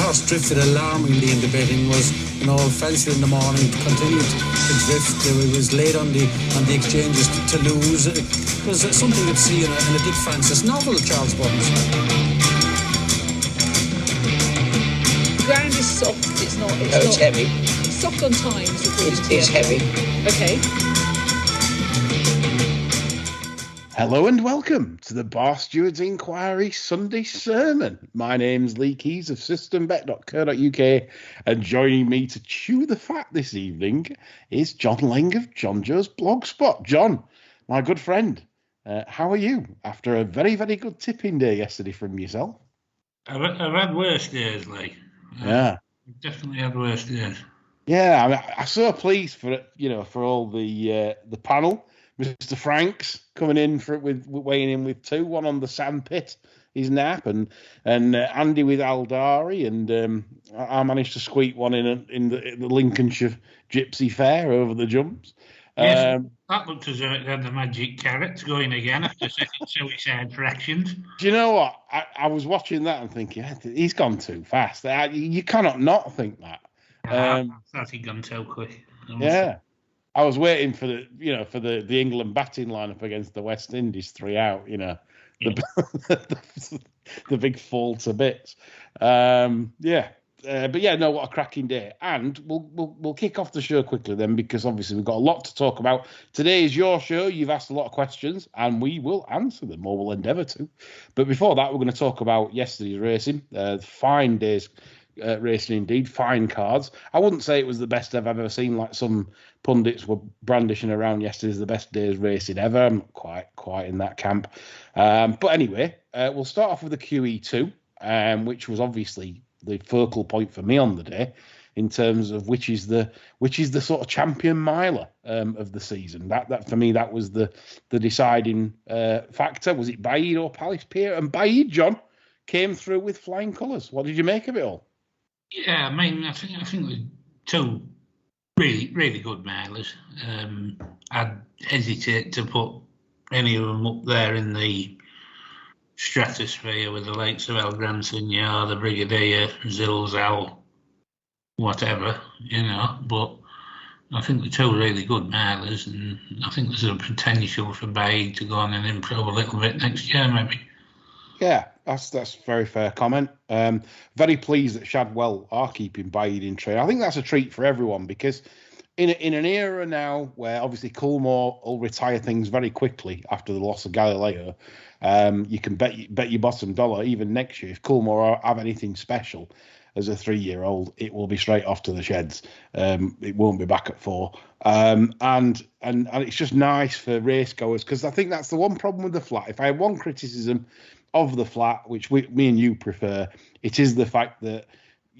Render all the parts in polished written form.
horse drifted alarmingly in the betting was, fancied in the morning, continued to drift. It was late on the exchanges to lose. It was something you'd see in a Dick Francis novel, Charles Buttons. The ground is soft. It's heavy. It's soft on times. It's heavy. Okay. Hello and welcome to the Bar Stewards Inquiry Sunday Sermon. My name's Lee Keys of systembet.co.uk, and joining me to chew the fat this evening is John Lang of John Joe's Blogspot. John, my good friend, how are you after a very, very good tipping day yesterday from yourself? I've had worse days, Lee. Yeah. I've definitely had worse days. Yeah, I mean, I'm so pleased for all the panel. Mr. Franks coming in weighing in with two, one on the sandpit, his nap, and Andy with Aldari, and I managed to squeak one in the Lincolnshire Gypsy Fair over the jumps. Yes, that looked as though it had the magic carrots going again after setting so its head fractions. Do you know what? I was watching that and thinking, he's gone too fast. You cannot not think that. I thought he'd gone too quick. Yeah. I was waiting for the England batting lineup against the West Indies 3 out, the big fall to bits. What a cracking day. And we'll kick off the show quickly then, because obviously we've got a lot to talk about. Today is your show. You've asked a lot of questions and we will answer them, or we'll endeavour to. But before that, we're going to talk about yesterday's racing. Fine days. Racing indeed, fine cards. I wouldn't say it was the best I've ever seen, like some pundits were brandishing around yesterday as the best day's racing ever. I'm not quite in that camp. But anyway, we'll start off with the QE2, which was obviously the focal point for me on the day in terms of which is the sort of champion miler of the season. That for me, that was the deciding factor. Was it Baid or Palace Pier? And Baid, John, came through with flying colours. What did you make of it all? Yeah, I mean, I think the two really, really good mailers. I'd hesitate to put any of them up there in the stratosphere with the likes of El Gran Senor, the Brigadier, Zilzal, whatever, but I think the two really good mailers, and I think there's a potential for Baid to go on and improve a little bit next year, maybe. Yeah, that's a very fair comment. Very pleased that Shadwell are keeping Baid in train. I think that's a treat for everyone, because in an era now where obviously Coolmore will retire things very quickly after the loss of Galileo, you can bet your bottom dollar even next year if Coolmore have anything special as a 3-year-old, it will be straight off to the sheds. It won't be back at 4. And it's just nice for race goers, because I think that's the one problem with the flat. If I had one criticism of the flat, which me and you prefer, it is the fact that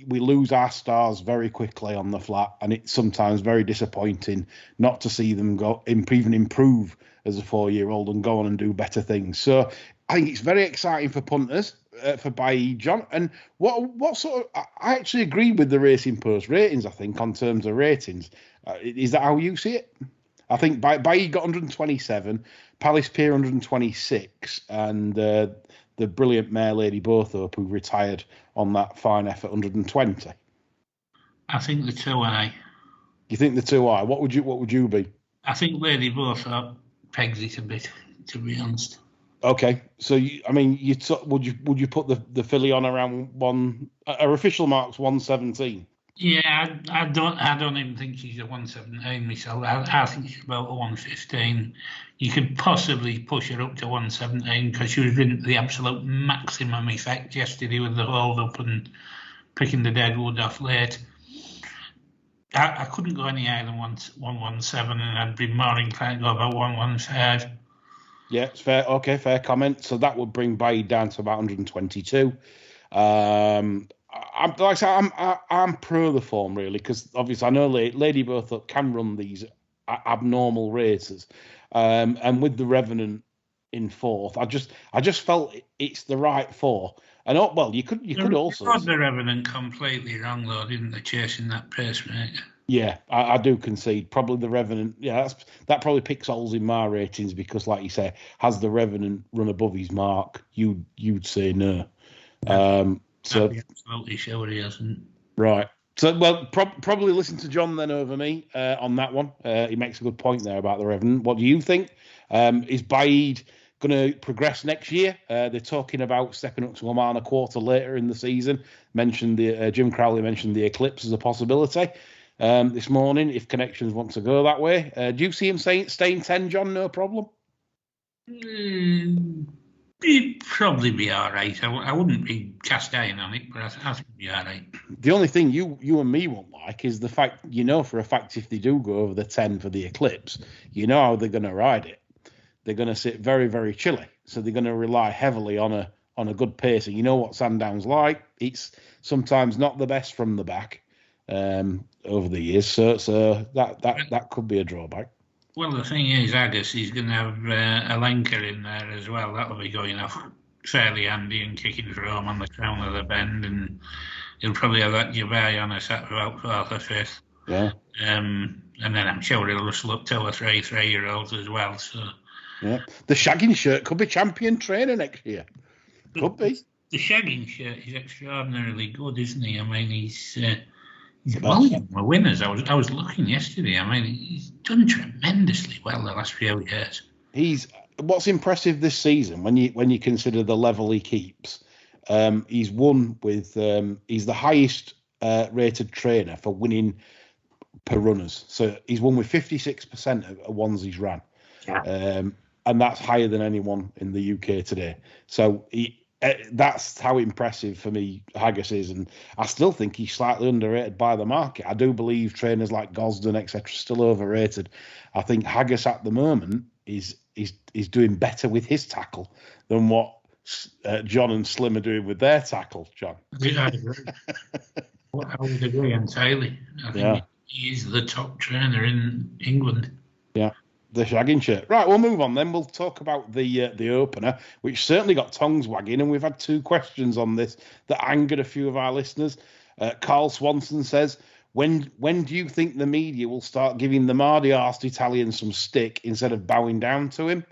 we lose our stars very quickly on the flat, and it's sometimes very disappointing not to see them even improve as a 4-year-old and go on and do better things. So I think it's very exciting for punters, for Baid, John. And what sort of, I actually agree with the Racing Post ratings, I think, on terms of ratings. Is that how you see it? I think Baid got 127, Palace Pier 126, and the brilliant mare Lady Bothorpe, who retired on that fine effort, 120. I think the 2i. You think the 2i? What would you be? I think Lady Bothorpe pegs it a bit, to be honest. Okay, so would you put the filly on around one? Her official mark's 117. Yeah, I don't even think she's a 117 myself. I think she's about a 115. You could possibly push her up to 117 because she was in the absolute maximum effect yesterday with the hold up and picking the dead wood off late. I couldn't go any higher than 117, and I'd be more inclined to go about 115. Yeah, it's fair. Okay, fair comment. So that would bring Baid down to about 122. I'm pro the form, really, because obviously I know Lady Bothorpe can run these abnormal races, and with the Revenant in 4th, I just felt it's the right 4. And you could also got the Revenant completely wrong though, didn't they, chasing that pace rate? Yeah, I do concede. Probably the Revenant. Yeah, that probably picks holes in my ratings because, like you say, has the Revenant run above his mark? You'd say no. So I'd be absolutely sure he hasn't. right. So well, probably listen to John then over me on that one. He makes a good point there about the Revenant. What do you think? Is Baid going to progress next year? They're talking about stepping up to Oman a quarter later in the season. Mentioned the Jim Crowley mentioned the Eclipse as a possibility this morning if connections want to go that way. Do you see him staying 10, John? No problem. He'd probably be all right. I wouldn't be cast iron on it, but I think he'd be all right. The only thing you and me won't like is the fact, for a fact, if they do go over the 10 for the Eclipse, you know how they're going to ride it. They're going to sit very, very chilly. So they're going to rely heavily on a good pace. And you know what Sandown's like. It's sometimes not the best from the back over the years. So that could be a drawback. Well, the thing is, Agus, he's going to have a Lenker in there as well. That'll be going off fairly handy and kicking for home on the crown of the bend. And he'll probably have that Dubai on us at about 4th or 5th. Yeah. And then I'm sure he'll rustle up 2 or 3 3-year-olds as well. So yeah, the shagging shirt could be champion trainer next year. Could be. The shagging shirt is extraordinarily good, isn't he? I mean, he's volume of winners. I was looking yesterday. I mean, he's done tremendously well the last few years. What's impressive this season when you consider the level he keeps. He's won with he's the highest rated trainer for winning per runners. So he's won with 56% of ones he's ran. Yeah. And that's higher than anyone in the UK today. So that's how impressive for me Haggis is, and I still think he's slightly underrated by the market. I do believe trainers like Gosden, etc., still overrated. I think Haggis at the moment is doing better with his tackle than what John and Slim are doing with their tackle. John, I agree. I would agree entirely. I think he's the top trainer in England. Yeah. The shagging shirt. Right, we'll move on then. We'll talk about the opener, which certainly got tongues wagging, and we've had 2 questions on this that angered a few of our listeners. Carl Swanson says, when do you think the media will start giving the mardy-arsed Italian some stick instead of bowing down to him?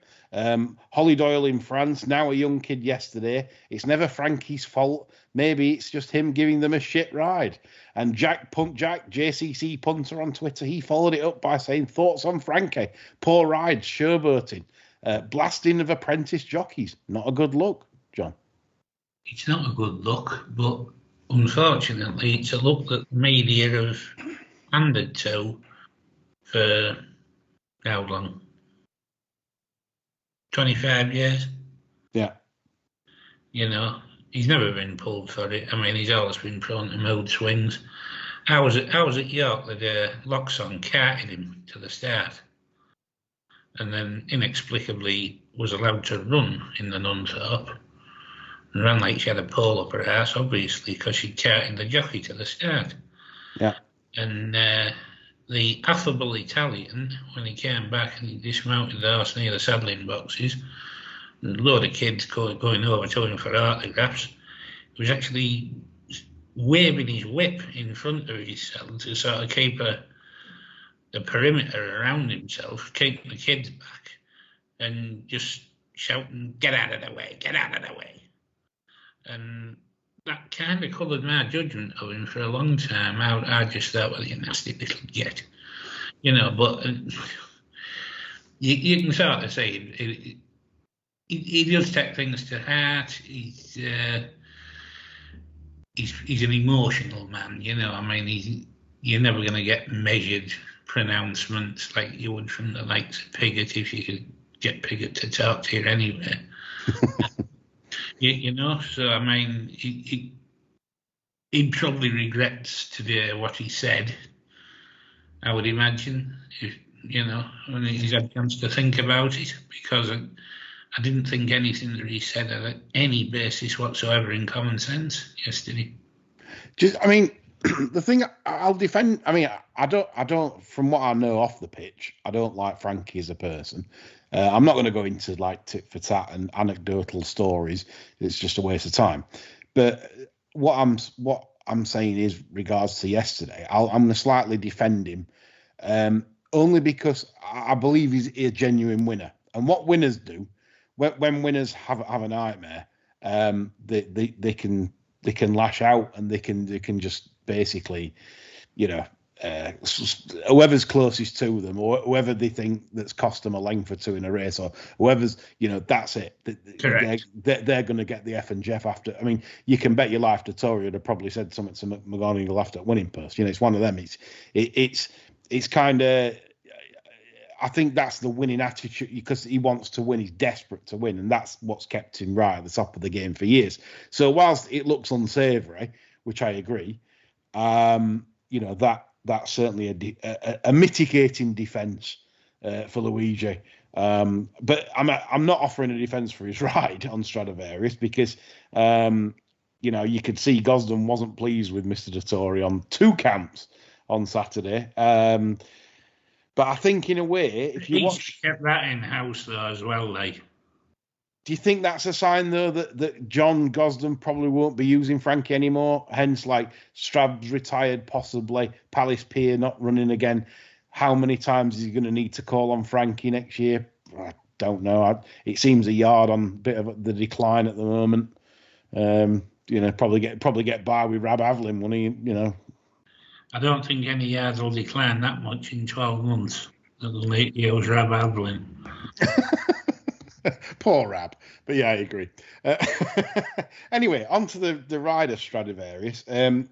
Holly Doyle in France, now a young kid yesterday. It's never Frankie's fault. Maybe it's just him giving them a shit ride. And Jack, JCC Punter on Twitter, he followed it up by saying, thoughts on Frankie? Poor ride, showboating, blasting of apprentice jockeys. Not a good look, John. It's not a good look, but unfortunately, it's a look that the media have handed to for how long? 25 years. Yeah. He's never been pulled for it. I mean, he's always been prone to mood swings. I was at York the day Loxon carted him to the start, and then inexplicably was allowed to run in the Nunthorpe, and ran like she had a pole up her ass, obviously, because she'd carted the jockey to the start. Yeah. And the affable Italian, when he came back and he dismounted the horse near the saddling boxes, and a load of kids going over to him for autographs, he was actually waving his whip in front of himself to sort of keep a perimeter around himself, keep the kids back, and just shouting, "Get out of the way, get out of the way." And that kind of coloured my judgment of him for a long time. I just thought, well, you nasty little jet. But you can sort of say he does take things to heart. He's an emotional man, I mean, you're never going to get measured pronouncements like you would from the likes of Piggott if you could get Piggott to talk to you anyway. So I mean, he probably regrets today what he said, I would imagine, when he's had a chance to think about it, because I didn't think anything that he said had any basis whatsoever in common sense yesterday. The thing I'll defend, I don't, from what I know off the pitch, I don't like Frankie as a person. I'm not going to go into like tit for tat and anecdotal stories. It's just a waste of time. But what I'm saying is, regards to yesterday, I'm going to slightly defend him, only because I believe he's a genuine winner. And what winners do, when winners have a nightmare, they can lash out and they can just basically, whoever's closest to them or whoever they think that's cost them a length or two in a race or whoever's, that's it. Correct. They're going to get the F and Jeff after. I mean, you can bet your life Dettori would have probably said something to McGonigal after winning post. It's one of them. It's kind of. I think that's the winning attitude because he wants to win. He's desperate to win, and that's what's kept him right at the top of the game for years. So whilst it looks unsavoury, which I agree, that's certainly a mitigating defence for Luigi. But I'm not offering a defence for his ride on Stradivarius because you could see Gosden wasn't pleased with Mr. Dettori on two camps on Saturday. But I think in a way, if you watch, kept that in house though as well, like. Do you think that's a sign though that John Gosden probably won't be using Frankie anymore? Hence, like Strab's retired, possibly Palace Pier not running again. How many times is he going to need to call on Frankie next year? I don't know. It seems a yard on a bit of the decline at the moment. Probably get by with Rab Avlin when he. I don't think any yards will decline that much in 12 months. That the late years Rab Avlin. Poor Rab. But yeah, I agree. Anyway, on to the rider Stradivarius. I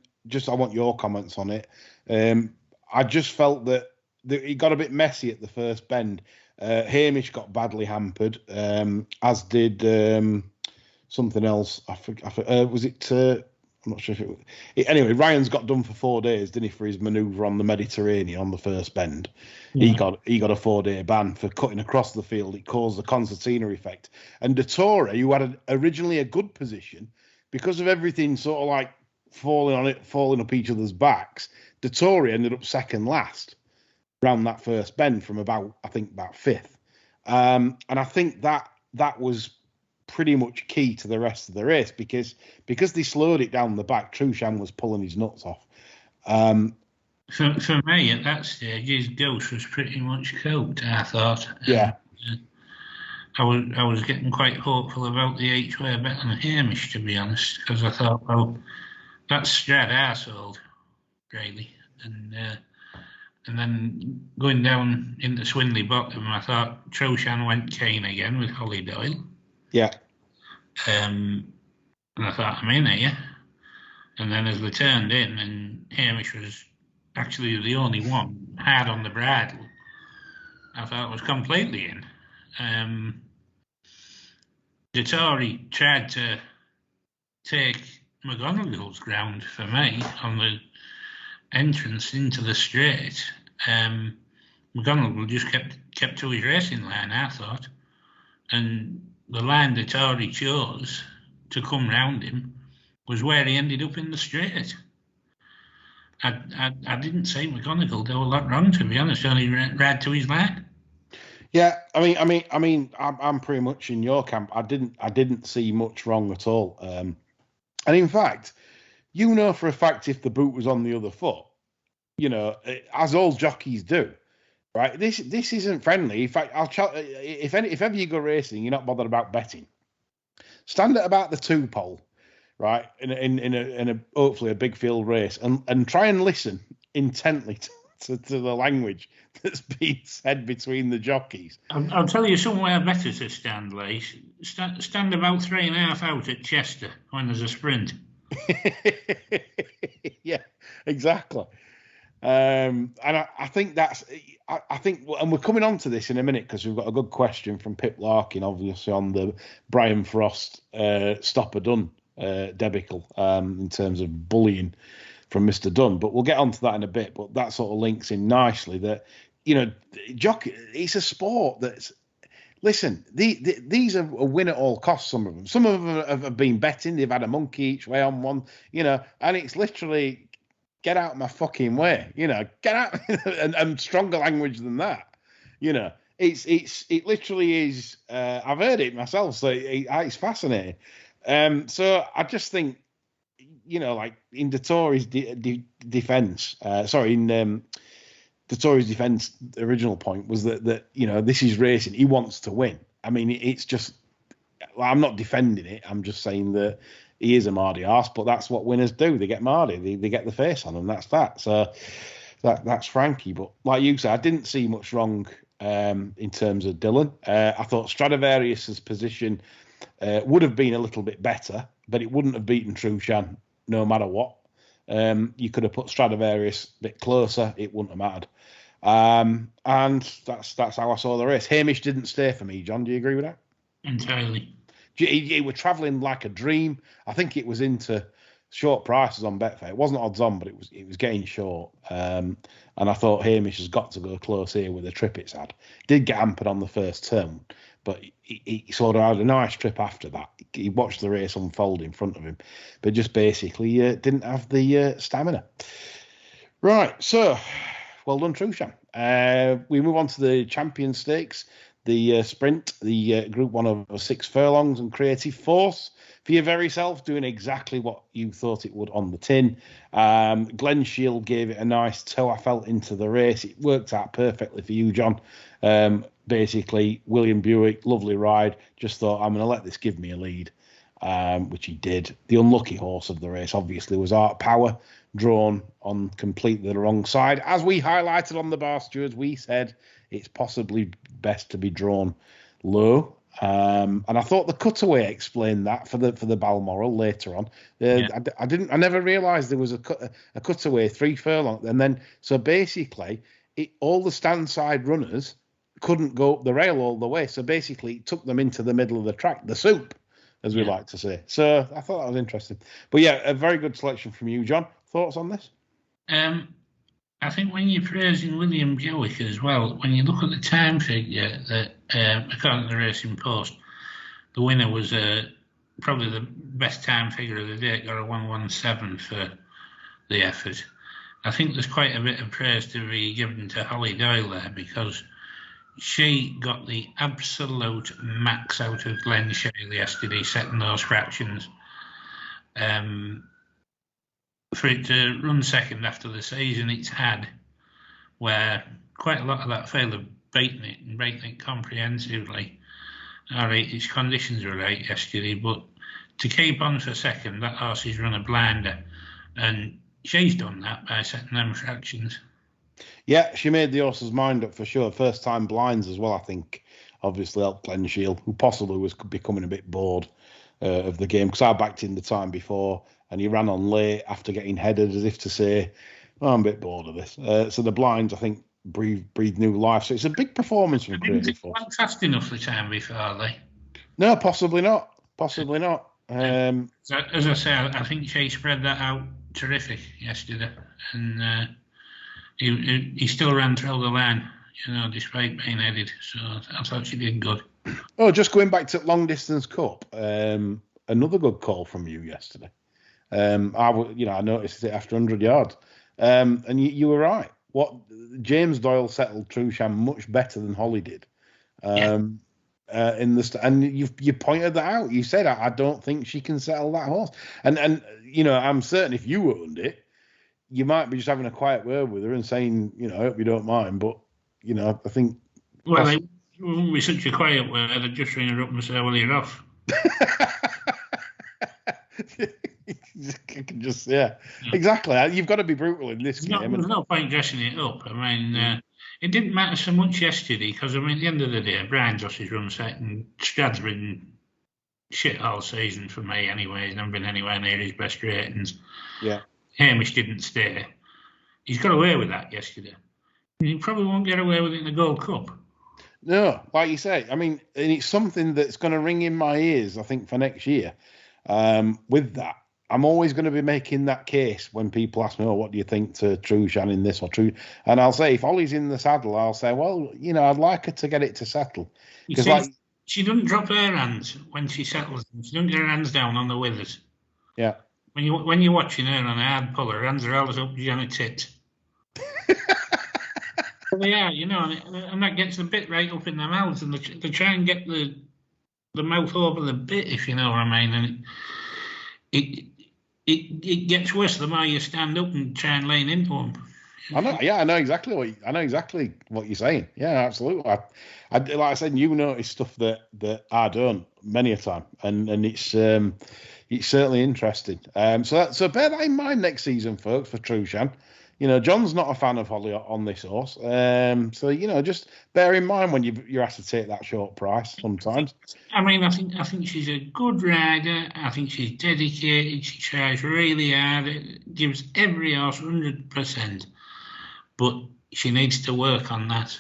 want your comments on it. I just felt that it got a bit messy at the first bend. Hamish got badly hampered, as did something else. I forget. Was it... I'm not sure if it. Anyway, Ryan's got done for 4 days, didn't he, for his manoeuvre on the Mediterranean on the first bend? Yeah. He got a 4-day ban for cutting across the field. It caused the concertina effect. And Dettori, who had originally a good position, because of everything sort of like falling up each other's backs, Dettori ended up second last around that first bend from about fifth. And I think that was pretty much key to the rest of the race because they slowed it down the back. Trueshan was pulling his nuts off. For me at that stage, his ghost was pretty much cooked. I thought. Yeah. I was getting quite hopeful about the H-way bet on Hamish, to be honest, because I thought, well, that's Strad arsehole, really, and then going down into Swindley bottom, I thought Trueshan went Kane again with Holly Doyle. Yeah. And I thought, I'm in here. And then as they turned in, and Hamish was actually the only one hard on the bridle, I thought it was completely in. Dettori tried to take McGonigal's ground for me on the entrance into the straight. McGonigal just kept to his racing line, I thought. And the line Dettori chose to come round him was where he ended up in the straight. I didn't say McGonigal do a lot wrong, to be honest. Only ride to his line. Yeah, I mean, I'm pretty much in your camp. I didn't see much wrong at all. And in fact, for a fact, if the boot was on the other foot, as all jockeys do, right? This isn't friendly. In fact, if ever you go racing, you're not bothered about betting. Stand at about the 2 pole, right? In a hopefully a big field race, and try and listen intently to the language that's being said between the jockeys. I'll tell you somewhere better to stand, Lee. Stand about 3.5 out at Chester when there's a sprint. Yeah, exactly. And I think and we're coming on to this in a minute because we've got a good question from Pip Larkin, obviously, on the Brian Frost stopper Dunn debacle in terms of bullying from Mr. Dunn. But we'll get onto that in a bit. But that sort of links in nicely that, jockey, it's a sport that's, listen, these are a win at all costs, some of them. Some of them have been betting. They've had a monkey each way on one, and it's literally, get out of my fucking way, get out, and stronger language than that, it literally is. I've heard it myself, so it's fascinating. So I just think, like in Dettori's defense, Dettori's defense, the original point was that this is racing. He wants to win. I mean, it's just, I'm not defending it. I'm just saying that he is a Mardy arse, but that's what winners do. They get Mardy. They get the face on them. That's that. So that's Frankie. But like you said, I didn't see much wrong in terms of Dylan. I thought Stradivarius's position would have been a little bit better, but it wouldn't have beaten Trushan no matter what. You could have put Stradivarius a bit closer. It wouldn't have mattered. And that's how I saw the race. Hamish didn't stay for me, John. Do you agree with that? Entirely. He were travelling like a dream. I think it was into short prices on Betfair. It wasn't odds on, but it was getting short. And I thought Hamish has got to go close here with the trip it's had. Did get hampered on the first turn, but he sort of had a nice trip after that. He watched the race unfold in front of him, but just basically didn't have the stamina. Right, so well done, Trushan. We move on to the Champion Stakes, the sprint, the Group 1 over 6 furlongs, and Creative Force. For your very self, doing exactly what you thought it would on the tin. Glen Shield gave it a nice toe, I felt, into the race. It worked out perfectly for you, John. Basically, William Buick, lovely ride. Just thought, I'm going to let this give me a lead, which he did. The unlucky horse of the race, obviously, was Art Power, drawn on completely the wrong side. As we highlighted on the Bar Stewards, we said it's possibly best to be drawn low. And I thought the cutaway explained that for the Balmoral later on. I never realised there was a cutaway 3 furlong, and then so basically all the stand side runners couldn't go up the rail all the way. So basically, it took them into the middle of the track, the soup, as we like to say. So I thought that was interesting. But yeah, a very good selection from you, John. Thoughts on this? I think when you're praising William Buick as well, when you look at the time figure that, according to the Racing Post, the winner was probably the best time figure of the day, got a 1:17 for the effort. I think there's quite a bit of praise to be given to Holly Doyle there, because she got the absolute max out of Glen Shield yesterday, setting those fractions. For it to run second after the season it's had, where quite a lot of that failed of beating it and breaking it comprehensively. All right, its conditions were right yesterday, but to keep on for second, that horse has run a blinder, and she's done that by setting them fractions. Yeah, she made the horse's mind up for sure. First time blinds as well, I think. Obviously helped Glen Shield, who possibly was becoming a bit bored of the game, because I backed in the time before, and he ran on late after getting headed, as if to say, I'm a bit bored of this. So the blinds, I think, breathe new life. So it's a big performance from Creative Force. They weren't fast enough the time before, are they? No, possibly not. Possibly not. So, as I say, I think she spread that out terrific yesterday, and he still ran through the line, despite being headed. So I thought she did good. Oh, just going back to Long Distance Cup, another good call from you yesterday. I noticed it after 100 yards, and you were right. What James Doyle settled Trushan much better than Holly did. And you pointed that out. You said I don't think she can settle that horse, and I'm certain if you owned it, you might be just having a quiet word with her and saying, I hope you don't mind, but I think. Well, it wouldn't be such a quiet word. I'd just ring her up and say, well, you're off. Exactly. You've got to be brutal in this game. There's no point dressing it up. I mean, it didn't matter so much yesterday, because, at the end of the day, Brian Joss's run set, and Strad's been shit all season for me anyway. He's never been anywhere near his best ratings. Yeah. Hamish didn't stay. He's got away with that yesterday. He probably won't get away with it in the Gold Cup. No, like you say, and it's something that's going to ring in my ears, I think, for next year. With that, I'm always going to be making that case when people ask me, what do you think to Trushan in this or True? And I'll say, if Ollie's in the saddle, I'll say, well, I'd like her to get it to settle. Because she doesn't drop her hands when she settles. She doesn't get her hands down on the withers. Yeah. When you're watching her on a hard pull, her hands are always up behind her tits. They are, and that gets the bit right up in their mouths, and they try and get the mouth over the bit, if you know what I mean. And it gets worse the more you stand up and try and lean into them. I know. Yeah, I know exactly what you're saying. Yeah, absolutely. I like I said, you notice stuff that I don't many a time, and it's certainly interesting. So bear that in mind next season, folks, for Trushan. John's not a fan of Holly on this horse, so just bear in mind when you're asked to take that short price sometimes. I think she's a good rider. I think she's dedicated. She tries really hard. It gives every horse 100%. But she needs to work on that,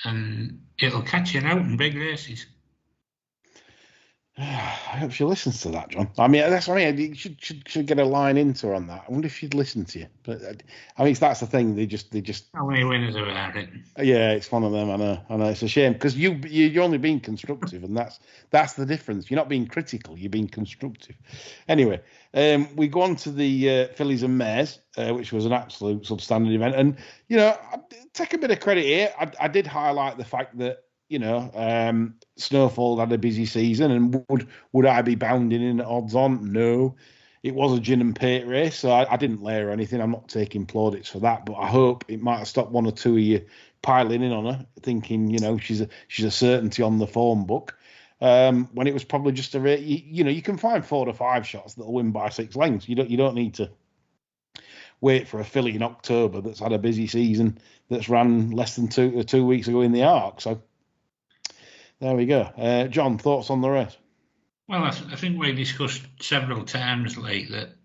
and it'll catch her out in big races. I hope she listens to that, John. I mean, that's what I mean. You should get a line into her on that. I wonder if she'd listen to you. But I mean, that's the thing. They just. How many winners have I written? Yeah, it's one of them. I know. It's a shame because you're only being constructive, and that's the difference. You're not being critical. You're being constructive. Anyway, we go on to the fillies and mares, which was an absolute substandard event, and I take a bit of credit here. I did highlight the fact that. Snowfall had a busy season, and would I be bounding in at odds on? No. It was a gin and pate race, so I didn't lay her anything. I'm not taking plaudits for that, but I hope it might have stopped one or two of you piling in on her, thinking she's a certainty on the form book. When it was probably just a race. You can find 4 to 5 shots that'll win by 6 lengths. You don't need to wait for a filly in October that's had a busy season that's ran less than 2 weeks ago in the Arc. So. There we go. John, thoughts on the race? Well, I think we discussed several times late that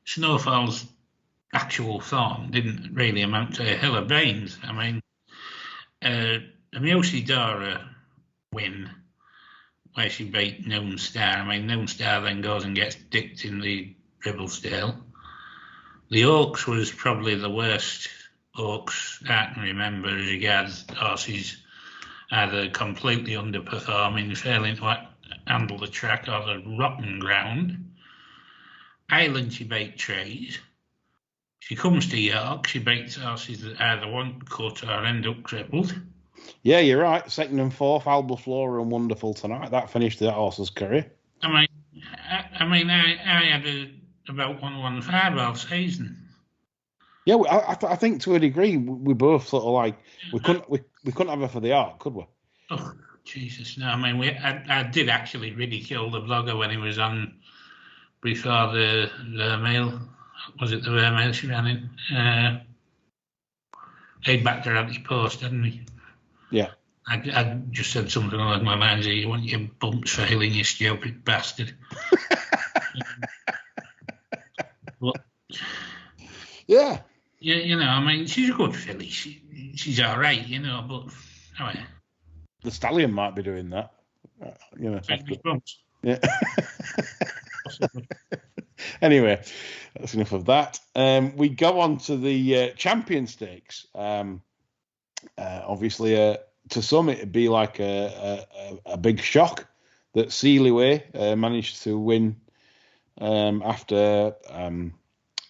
Snowfall's actual form didn't really amount to a hill of beans. I mean, a Musidora win where she beat Noon Star. I mean, Noon Star then goes and gets dicked in the Ribblesdale. The Oaks was probably the worst Oaks I can remember as regards horses either completely underperforming, failing to handle the track, or the rotten ground. Ireland, she beat Trees. She comes to York, she beats horses that either won't cut or end up crippled. Yeah, you're right. 2nd and 4th, Alba Flora and Wonderful Tonight. That finished that horse's career. I had about 115 all season. Yeah, I think to a degree we both sort of like we couldn't have her for the Arc, could we? Oh Jesus, no! I mean, I did actually ridicule the blogger when he was on before the Vermeil. Was it the Vermeil she ran in? He backed her at his post, hadn't he? Yeah. I just said something along my lines of, "You want your bumps failing, you stupid bastard." But, yeah. Yeah, I mean, she's a good filly. She's all right, but anyway. The stallion might be doing that. Yeah. Anyway, that's enough of that. We go on to the Champion Stakes. Obviously, to some, it'd be like a big shock that Seelyway managed to win after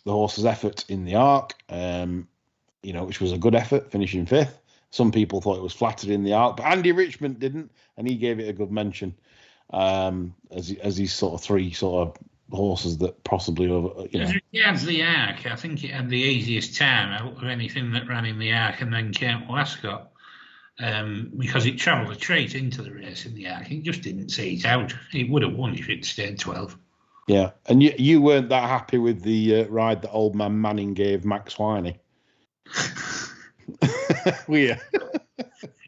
the horse's effort in the Arc, which was a good effort, finishing 5th. Some people thought it was flattered in the Arc, but Andy Richmond didn't, and he gave it a good mention as his sort of 3 sort of horses that possibly over. As regards the Arc, I think it had the easiest time out of anything that ran in the Arc and then came to Ascot, because it travelled a treat into the race in the Arc. It just didn't see it out. It would have won if it stayed 12. Yeah, and you weren't that happy with the ride that old man Manning gave Max Swiney. Were you?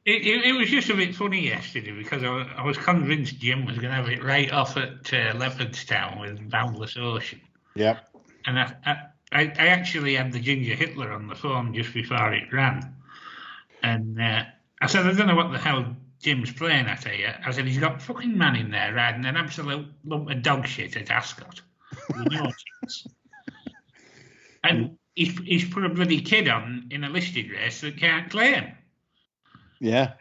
It was just a bit funny yesterday because I was convinced Jim was going to have it right off at Leopardstown with Boundless Ocean. Yeah. And I actually had the Ginger Hitler on the phone just before it ran. And I said, I don't know what the hell Jim's playing at here. I said, he's got fucking Manning there riding an absolute lump of dog shit at Ascot. With no chance. And he's put a bloody kid on in a listed race that can't claim. Yeah.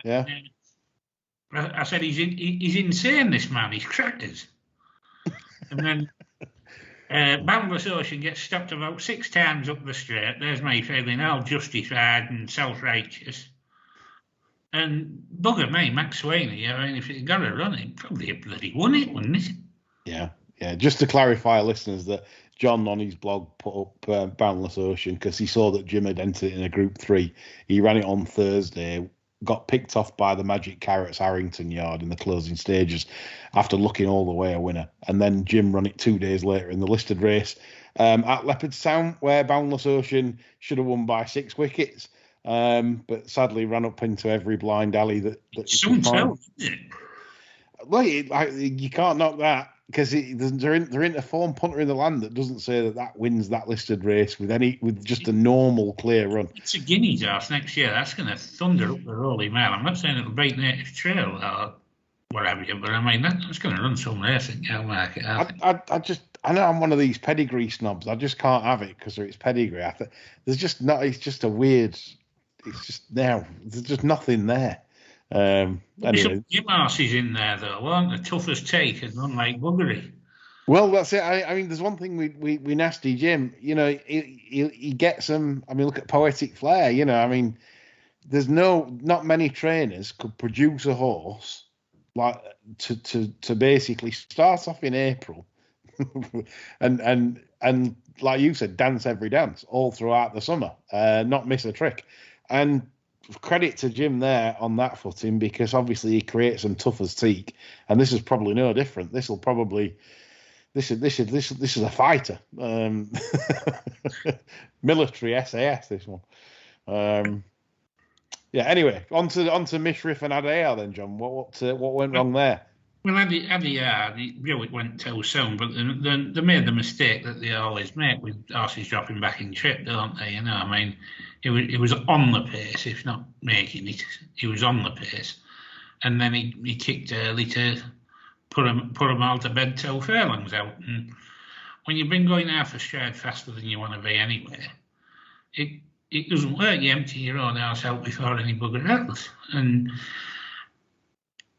I said, he's insane, this man. He's crackers. And then Boundless Ocean gets stopped about 6 times up the straight. There's me feeling all justified and self-righteous. And bugger me, Max Sweeney, I mean, if he'd got a run, he'd probably have bloody won it, wouldn't it? Yeah. Yeah, just to clarify, listeners, that John on his blog put up Boundless Ocean because he saw that Jim had entered in a Group 3. He ran it on Thursday, got picked off by the Magic Carrots Harrington yard in the closing stages after looking all the way a winner. And then Jim ran it 2 days later in the listed race at Leopardstown, where Boundless Ocean should have won by 6 wickets. But sadly ran up into every blind alley that you could find. Well, you can't knock that because they're in a form punter in the land that doesn't say that wins that listed race with just a normal clear run. It's a Guineas horse next year. That's going to thunder up the Holy Mail. I'm not saying it'll beat Native Trail or whatever, but I mean that's going to run some racing. I know I'm one of these pedigree snobs. I just can't have it because it's pedigree. There's just not. It's just a weird. It's just now. There's just nothing there. Anyway. Some Jim horses in there though, aren't the toughest take and run like buggery. Well, that's it. I mean, there's one thing we nasty Jim. You know, he gets them. I mean, look at Poetic Flair. You know, I mean, there's not many trainers could produce a horse like to basically start off in April, and like you said, dance every dance all throughout the summer, not miss a trick, and. Credit to Jim there on that footing because obviously he creates them tough as teak, and this is probably no different. This is a fighter, military SAS. This one, yeah. Anyway, on to Mishriff and Adair then, John. What went wrong there? Well, Adair, it went too soon, but they made the mistake that they always make with horses dropping back in trip, don't they? You know, I mean. It was on the pace, if not making it. He was on the pace, and then he kicked early to put them all to bed till furlongs out. And when you've been going half a stride faster than you want to be anyway, it doesn't work. You empty your own house out before any bugger else. And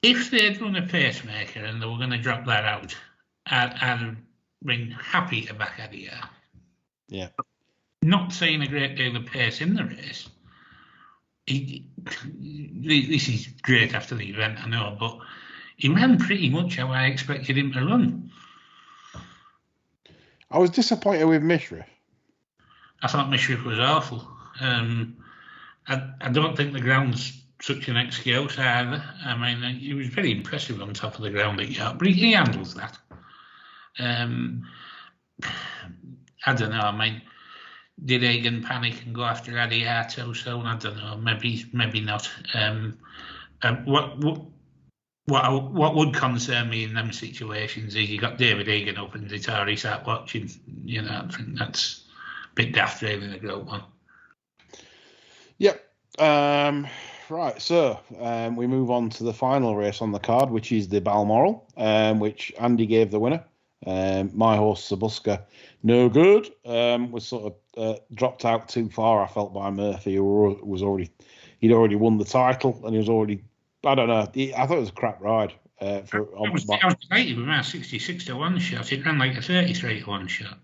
if they'd run a pacemaker and they were going to drop that out, I'd have been happy to back Adair. Yeah. Not seeing a great deal of pace in the race. This is great after the event, I know, but he ran pretty much how I expected him to run. I was disappointed with Mishriff. I thought Mishriff was awful. I don't think the ground's such an excuse either. I mean, he was very impressive on top of the ground at York, but he handles that. I don't know, I mean, did Egan panic and go after Adair too soon? I don't know. Maybe not. What would concern me in them situations is you got David Egan up and Ditari sat watching. You know, I think that's a bit daft really in a Group 1. Yep. Right. So we move on to the final race on the card, which is the Balmoral, which Andy gave the winner. My horse Sabuska, no good. Was sort of dropped out too far. I felt by Murphy, who he'd already won the title, and he was already. I don't know. I thought it was a crap ride. I was delighted with my 66 to 1 shot. It ran like a 33 to 1 shot.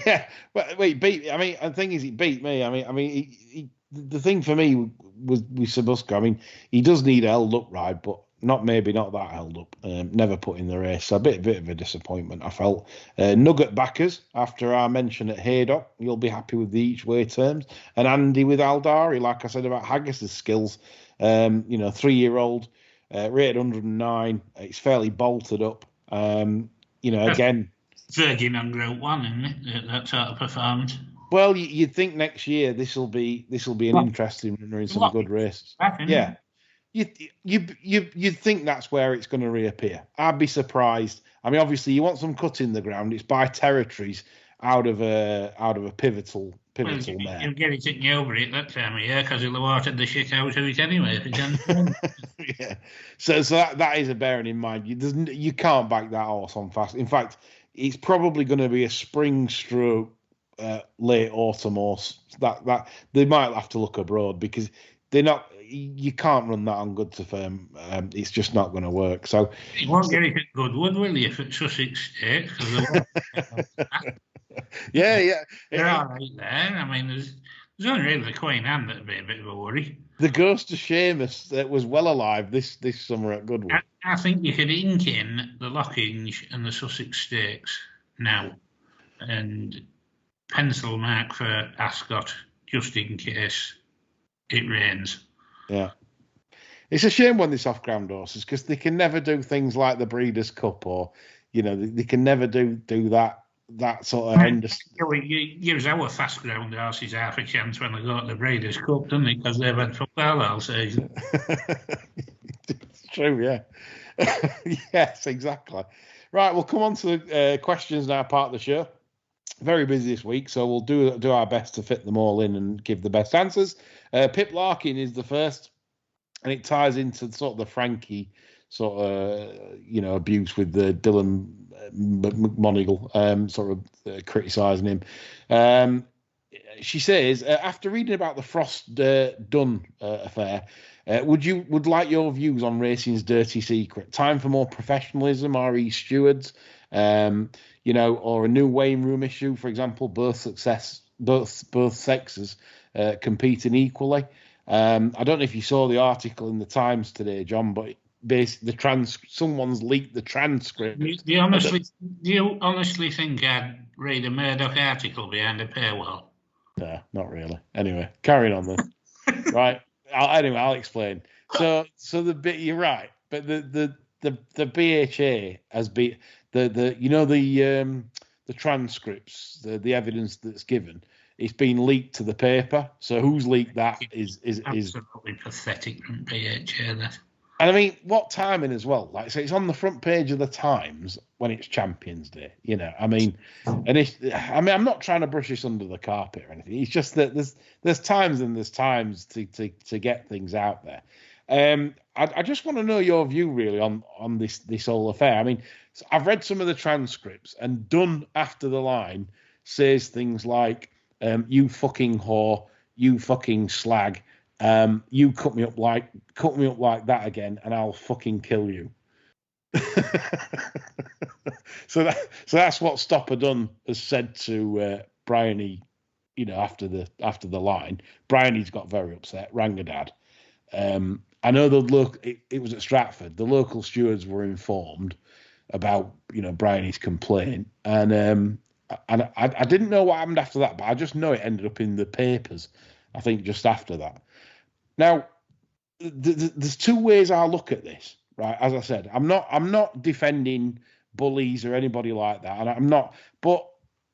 Yeah, but wait, beat. I mean, the thing is, he beat me. I mean, the thing for me was with Sabuska. I mean, he does need a held up ride, but not that held up. Never put in the race. So a bit of a disappointment, I felt. Nugget backers, after our mention at Haydock, you'll be happy with the each way terms. And Andy with Aldari, like I said about Haggis's skills, 3-year-old, rated 109. It's fairly bolted up. Again. Virgin on Group 1, isn't it? That sort of performance. Well, you'd think next year this will be an interesting runner in some good races. Yeah. You'd think that's where it's going to reappear. I'd be surprised. I mean, obviously, you want some cut in the ground. It's by territories out of a pivotal mare. You'll get it in over it that time of year because he'll have watered the shit out of it anyway. If he can. Yeah. So that is a bearing in mind. You can't back that horse on fast. In fact, it's probably going to be a spring stroke late autumn horse. That they might have to look abroad because they're not. You can't run that on good to firm. It's just not going to work. So you won't get it at Goodwood, will you? If it's Sussex State, yeah. They're all right there. I mean, There's only really the Queen Anne that'd be a bit of a worry. The ghost of Seamus that was well alive this summer at Goodwood. I think you could ink in the Lockinge and the Sussex Stakes now, and pencil mark for Ascot just in case it rains. Yeah. It's a shame when they're off-ground horses because they can never do things like the Breeders' Cup or, they can never do that sort of end. It gives our fast-ground horses half a chance when they go to the Breeders' Cup, doesn't it? Because they've had football all season. It's true, yeah. Yes, exactly. Right, we'll come on to questions now, part of the show. Very busy this week, so we'll do our best to fit them all in and give the best answers. Pip Larkin is the first, and it ties into sort of the Frankie sort of, abuse with the Dylan McMonigal, sort of criticising him. She says, after reading about the Frost Dunn affair, would like your views on racing's dirty secret? Time for more professionalism, RE stewards, or a new weighing room issue, for example, both sexes competing equally. I don't know if you saw the article in the Times today, John, but basically someone's leaked the transcript. Do you honestly think I'd read a Murdoch article behind a paywall? No, not really. Anyway, carrying on then. Right. I'll explain. So the bit, you're right, but the BHA has been the transcripts, the evidence that's given, it's been leaked to the paper. So who's leaked that is absolutely pathetic from BHA. That. And I mean, what timing as well? Like, so it's on the front page of the Times when it's Champions Day. I'm not trying to brush this under the carpet or anything. It's just that there's times and there's times to get things out there. I just want to know your view really on this whole affair. I mean, I've read some of the transcripts, and Dunn after the line says things like, "You fucking whore, you fucking slag." You cut me up like that again, and I'll fucking kill you. So that's what Stopper Dunn has said to Bryony, after the line. Bryony's got very upset, rang her dad. I know it was at Stratford. The local stewards were informed about Bryony's complaint, and I didn't know what happened after that, but I just know it ended up in the papers. I think just after that. Now, there's two ways I look at this, right? As I said, I'm not defending bullies or anybody like that, and I'm not. But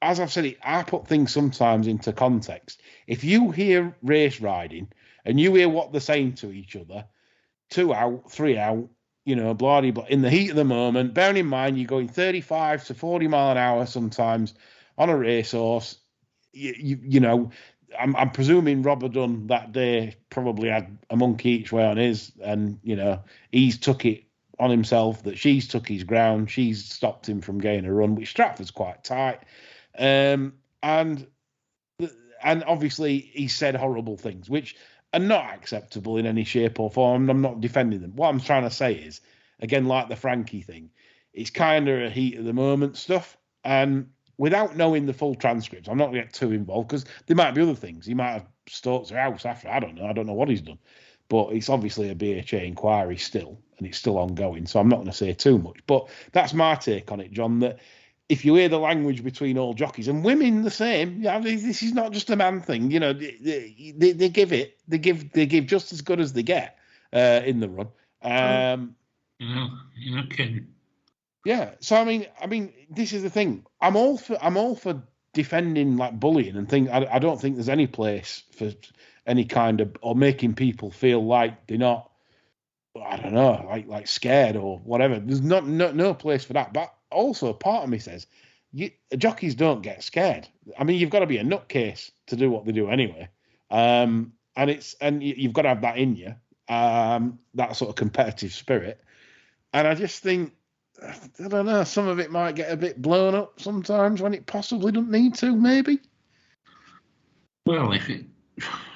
as I've said, I put things sometimes into context. If you hear race riding and you hear what they're saying to each other, 2 out, 3 out, blah, blah, blah, in the heat of the moment, bearing in mind you're going 35 to 40 mile an hour sometimes on a racehorse, I'm presuming Robert Dunn that day probably had a monkey each way on his, and he's took it on himself that she's took his ground, she's stopped him from getting a run, which Stratford's quite tight, and obviously he said horrible things which are not acceptable in any shape or form. I'm not defending them. What I'm trying to say is, again, like the Frankie thing, it's kind of a heat of the moment stuff, and without knowing the full transcripts, I'm not going to get too involved because there might be other things. He might have stalked her house after. I don't know what he's done. But it's obviously a BHA inquiry still, and it's still ongoing. So I'm not going to say too much. But that's my take on it, John, that if you hear the language between all jockeys, and women the same, this is not just a man thing. They give just as good as they get in the run. You're not kidding. Yeah, so I mean, this is the thing. I'm all for defending like bullying and things. I don't think there's any place for any kind of, or making people feel like they're not, I don't know, like scared or whatever. There's no place for that. But also, part of me says, jockeys don't get scared. I mean, you've got to be a nutcase to do what they do anyway. And you've got to have that in you, that sort of competitive spirit. And I just think, I don't know, some of it might get a bit blown up sometimes when it possibly doesn't need to, maybe. Well,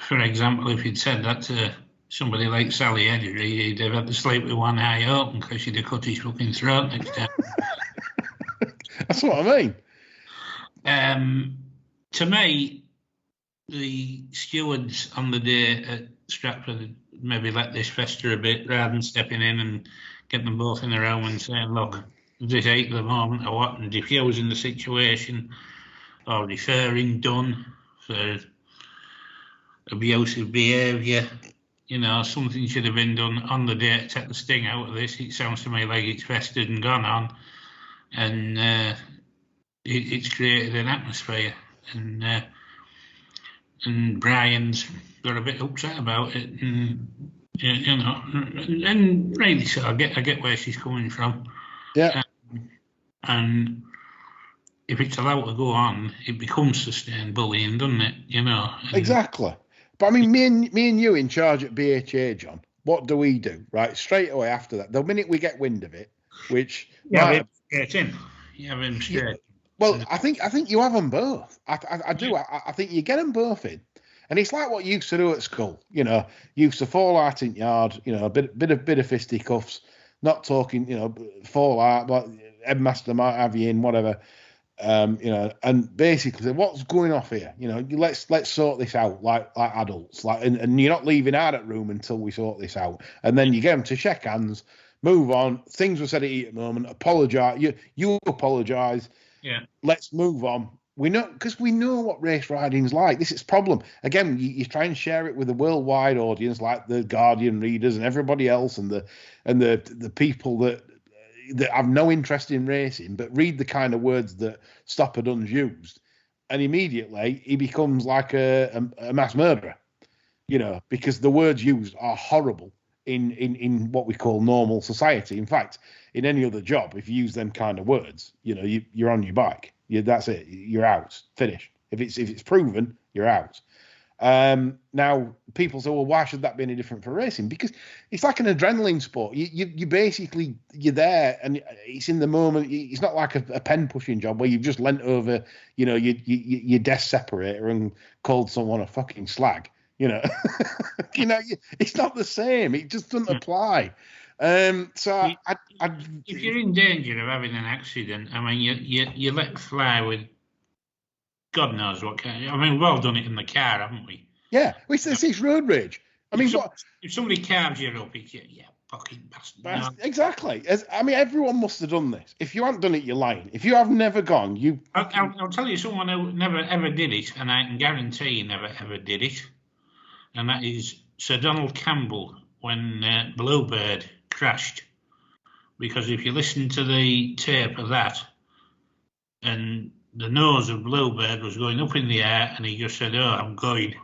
for example, if you'd said that to somebody like Sally Edgery, he'd have had to sleep with one eye open because she'd have cut his fucking throat next time. That's what I mean. To me, the stewards on the day at Stratford maybe let this fester a bit rather than stepping in and getting them both in a room and saying, look, this ain't the moment or what, and diffusing the situation or referring done for abusive behaviour. You know, something should have been done on the day to take the sting out of this. It sounds to me like it's festered and gone on, and it's created an atmosphere, and Brian's got a bit upset about it, and you know, and really so. I get where she's coming from. Yeah. And if it's allowed to go on, it becomes sustained bullying, doesn't it? You know. Exactly. But I mean, me and you in charge at BHA, John. What do we do? Right, straight away after that, the minute we get wind of it, which straight in. You have him straight. Well, I think you have them both. I do. I think you get them both in, and it's like what you used to do at school. You know, you used to fall out in yard. You know, a bit of fisticuffs. Not talking. You know, fall out. But headmaster might have you in, whatever. You know, and basically say, what's going off here? You know, let's sort this out like adults. And you're not leaving our room until we sort this out. And then you get them to shake hands, move on. Things were said at the moment. Apologise. You apologise. Yeah. Let's move on. We know, because we know what race riding's like. This is problem. Again, you try and share it with a worldwide audience, like the Guardian readers and everybody else, and the people that have no interest in racing, but read the kind of words that Stopper Dunn's used, and immediately he becomes like a mass murderer. You know, because the words used are horrible in what we call normal society. In fact, in any other job, if you use them kind of words, you know, you're on your bike. That's it. You're out. Finished. If it's proven, you're out. Now people say, well, why should that be any different for racing? Because it's like an adrenaline sport. You basically, you're there and it's in the moment. It's not like a pen pushing job where you've just leant over, you know, your desk separator and called someone a fucking slag. You know, you know, it's not the same. It just doesn't apply. So if you're in danger of having an accident, I mean, you let fly with God knows what kind. I mean, we've all done it in the car, haven't we? Yeah, it's road rage. I mean, if somebody carves you up, it's fucking bastard. Exactly. I mean, everyone must have done this. If you haven't done it, you're lying. If you have never gone, I'll tell you someone who never ever did it, and I can guarantee he never ever did it, and that is Sir Donald Campbell when Bluebird crashed. Because if you listen to the tape of that, and the nose of Bluebird was going up in the air, and he just said, "Oh, I'm going,"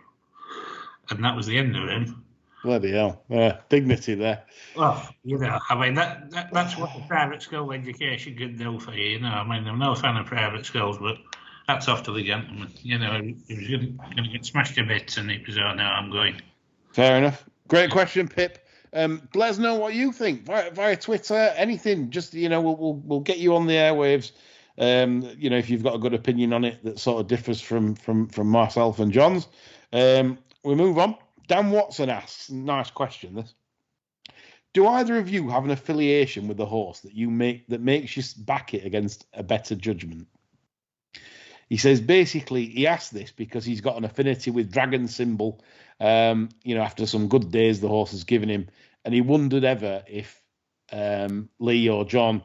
and that was the end of him. Bloody hell! Dignity there. Well, you know, I mean that's what the private school education can do for you. You know, I mean, I'm no fan of private schools, but hats off to the gentleman. You know, he was going to get smashed to bits, and it was, "Oh no, I'm going." Fair enough. Great question, Pip. Let us know what you think via Twitter. Anything, just, you know, we'll get you on the airwaves. You know, if you've got a good opinion on it that sort of differs from myself and John's. We move on. Dan Watson asks, nice question this. Do either of you have an affiliation with the horse that makes you back it against a better judgment? He says basically he asked this because he's got an affinity with Dragon Symbol. You know, after some good days the horse has given him, and he wondered ever if Lee or John,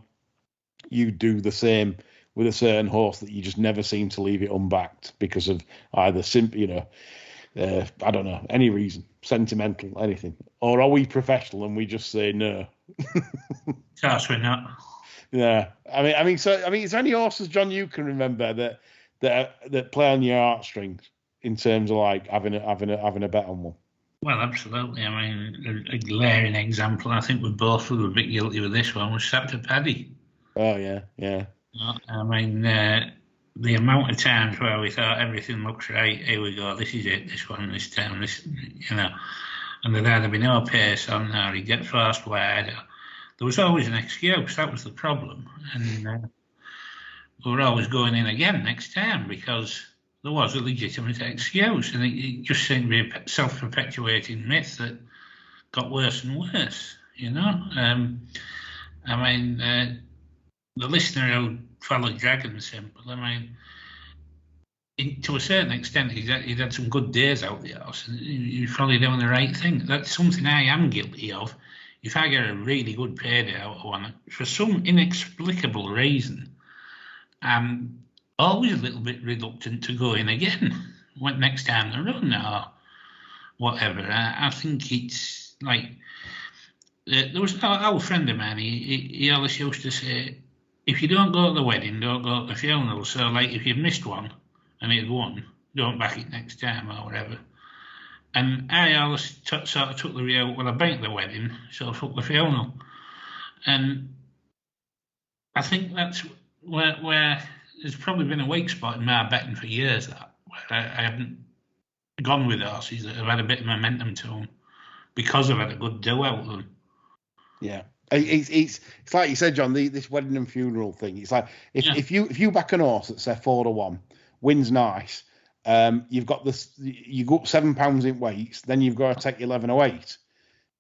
you do the same with a certain horse that you just never seem to leave it unbacked because of either I don't know, any reason, sentimental, anything, or are we professional and we just say no? Of course we're not. Yeah, I mean, is there any horses, John, you can remember that play on your heartstrings in terms of like having a bet on one? Well, absolutely. I mean, a glaring example. I think we both were a bit guilty with this one. Was Sapper Paddy. Oh yeah. I mean, the amount of times where we thought everything looks right, here we go, this is it, this one, this time, this, you know, and there'd either be no pace on, or he'd get fast wide. There was always an excuse. That was the problem, and we were always going in again next time because there was a legitimate excuse, and it just seemed to be a self-perpetuating myth that got worse and worse, you know. I mean, the listener who followed Dragon Symbol, I mean, to a certain extent, he'd had some good days out the house, and he's probably doing the right thing. That's something I am guilty of. If I get a really good payday out of one, for some inexplicable reason, I'm always a little bit reluctant to go in again when next time I run or whatever. I think it's like there was an old friend of mine. He always used to say, if you don't go to the wedding, don't go to the funeral. So, like, if you've missed one and it won, don't back it next time or whatever. And I always sort of took the view, well, I banked the wedding, so I took the funeral. And I think that's where there's probably been a weak spot in my betting for years, that where I haven't gone with horses that have had a bit of momentum to them because I've had a good do out of them. Yeah. It's like you said, John, this wedding and funeral thing. It's like if you back an horse at say 4-1, wins nice, you've got this, you go up £7 in weights, then you've got to take 11.08.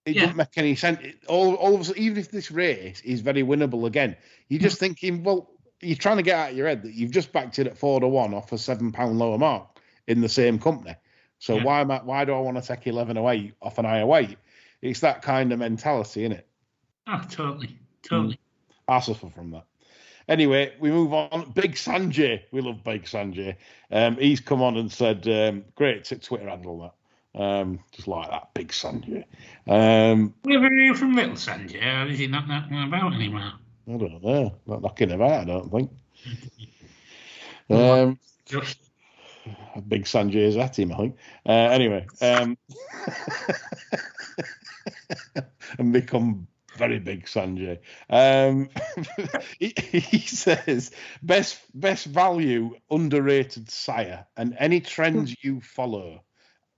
It doesn't make any sense. All of a sudden, even if this race is very winnable again, you're just thinking, well, you're trying to get out of your head that you've just backed it at 4-1 off a £7 lower mark in the same company. So why do I want to take 11.08 off an higher weight? It's that kind of mentality, isn't it? Oh, totally. I suffer from that. Anyway, we move on. Big Sanjay. We love Big Sanjay. He's come on and said, great Twitter handle that. Just like that, Big Sanjay. Where are you from, Little Sanjay? Or is he not knocking about anymore? I don't know. Not knocking about, I don't think. Just Big Sanjay is at him, I think. Anyway. And become very Big Sanjay. He says, best value, underrated sire, and any trends you follow,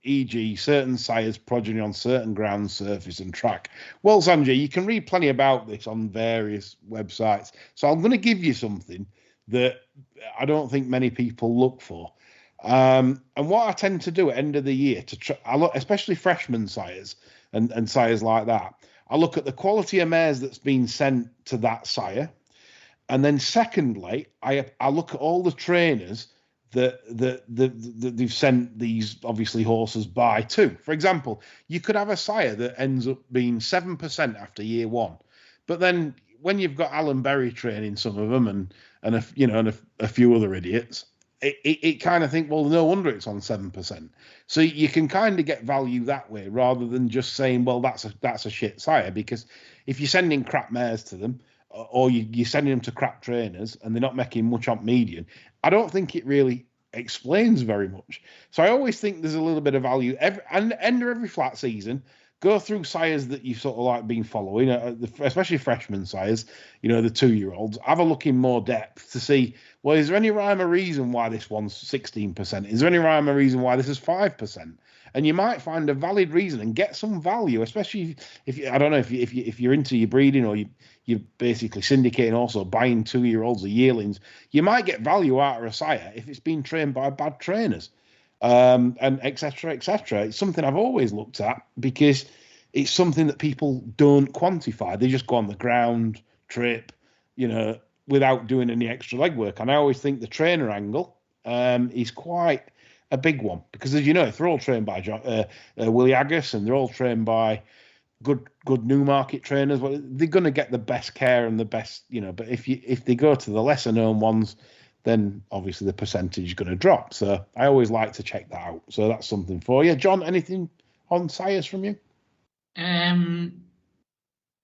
e.g. certain sires progeny on certain ground, surface and track. Well, Sanjay, you can read plenty about this on various websites. So I'm going to give you something that I don't think many people look for. And what I tend to do at the end of the year, I look, especially freshman sires and sires like that, I look at the quality of mares that's been sent to that sire. And then secondly, I look at all the trainers that they've sent these, obviously, horses by to. For example, you could have a sire that ends up being 7% after year one. But then when you've got Alan Berry training some of them and a few other idiots, it kind of think, well, no wonder it's on 7%. So you can kind of get value that way rather than just saying, well, that's a shit sire, because if you're sending crap mares to them or you're sending them to crap trainers and they're not making much on median, I don't think it really explains very much. So I always think there's a little bit of value. End of every flat season, go through sires that you've sort of like been following, especially freshman sires, the 2-year-olds. Have a look in more depth to see, well, is there any rhyme or reason why this one's 16%? Is there any rhyme or reason why this is 5%? And you might find a valid reason and get some value, especially if you're into your breeding or you're basically syndicating, also buying 2-year-olds or yearlings. You might get value out of a sire if it's been trained by bad trainers. And et cetera, et cetera. It's something I've always looked at because it's something that people don't quantify. They just go on the ground, trip, without doing any extra legwork. And I always think the trainer angle is quite a big one because, as you know, if they're all trained by Willie Agus and they're all trained by good Newmarket trainers, well, they're going to get the best care and the best, But if they go to the lesser known ones, then obviously the percentage is going to drop. So I always like to check that out. So that's something for you. John, anything on sires from you?